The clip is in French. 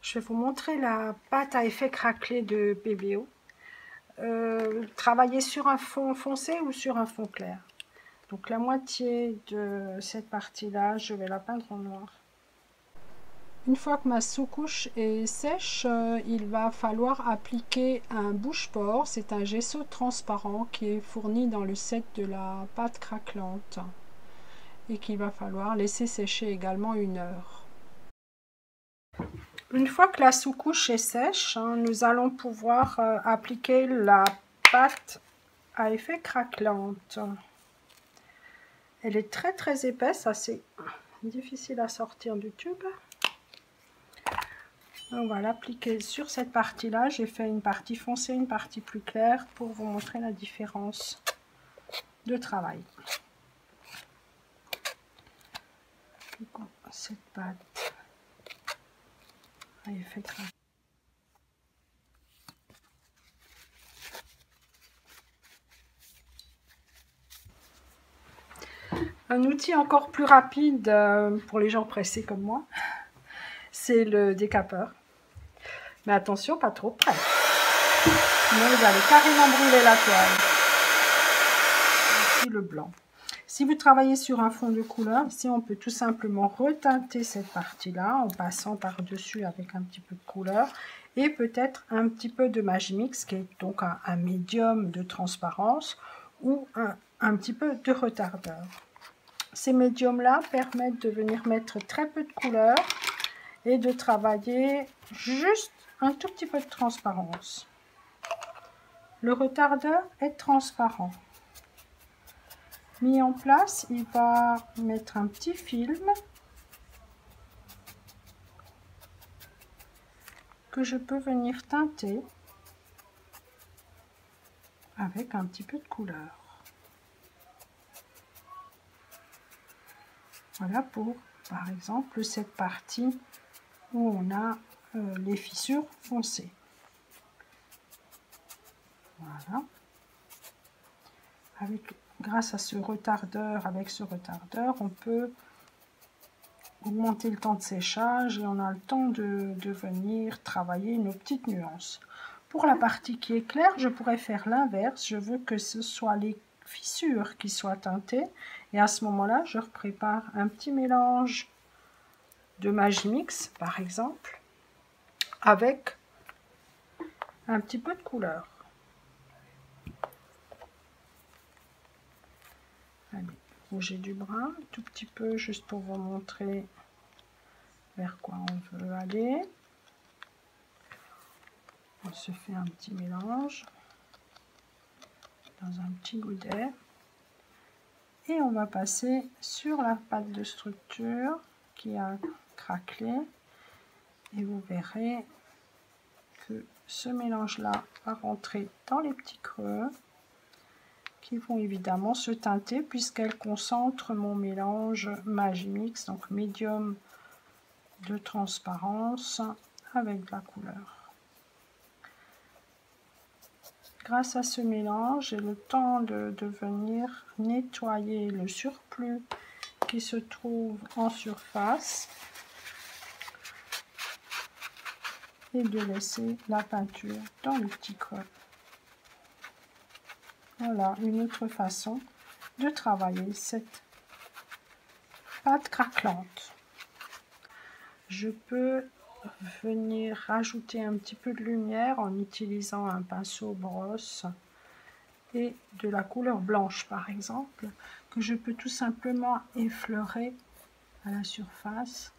Je vais vous montrer la pâte à effet craquelé de PBO. Travailler sur un fond foncé ou sur un fond clair. Donc la moitié de cette partie-là, je vais la peindre en noir. Une fois que ma sous-couche est sèche, il va falloir appliquer un bouche-port. C'est un gesso transparent qui est fourni dans le set de la pâte craquelante et qu'il va falloir laisser sécher également 1 heure. Une fois que la sous-couche est sèche, nous allons pouvoir appliquer la pâte à effet craquelante. Elle est très épaisse, assez difficile à sortir du tube. On va l'appliquer sur cette partie-là. J'ai fait une partie foncée, une partie plus claire pour vous montrer la différence de travail. Cette pâte à effet craquelante. Un outil encore plus rapide pour les gens pressés comme moi, c'est le décapeur. Mais attention, pas trop près. Sinon, vous allez carrément brûler la toile. Ici, le blanc. Si vous travaillez sur un fond de couleur, ici, on peut tout simplement reteinter cette partie-là en passant par-dessus avec un petit peu de couleur et peut-être un petit peu de Magimix, qui est donc un médium de transparence ou un petit peu de retardeur. Ces médiums-là permettent de venir mettre très peu de couleur et de travailler juste un tout petit peu de transparence. Le retardeur est transparent. Mis en place, il va mettre un petit film que je peux venir teinter avec un petit peu de couleur. Voilà pour, par exemple, cette partie où on a les fissures foncées. Voilà. Grâce à ce retardeur, on peut augmenter le temps de séchage et on a le temps de venir travailler nos petites nuances. Pour la partie qui est claire, je pourrais faire l'inverse. Je veux que ce soit les fissures qui soient teintées et à ce moment-là, je prépare un petit mélange de Magimix, par exemple, avec un petit peu de couleur. Allez, rouge et du brun, un tout petit peu, juste pour vous montrer vers quoi on veut aller. On se fait un petit mélange dans un petit godet. Et on va passer sur la pâte de structure qui a craquelé. Et vous verrez que ce mélange-là va rentrer dans les petits creux qui vont évidemment se teinter puisqu'elle concentre mon mélange Magimix, donc médium de transparence avec de la couleur. Grâce à ce mélange, j'ai le temps de venir nettoyer le surplus qui se trouve en surface et de laisser la peinture dans les petits creux. Voilà une autre façon de travailler cette pâte craquelante. Je peux venir rajouter un petit peu de lumière en utilisant un pinceau brosse et de la couleur blanche par exemple, que je peux tout simplement effleurer à la surface.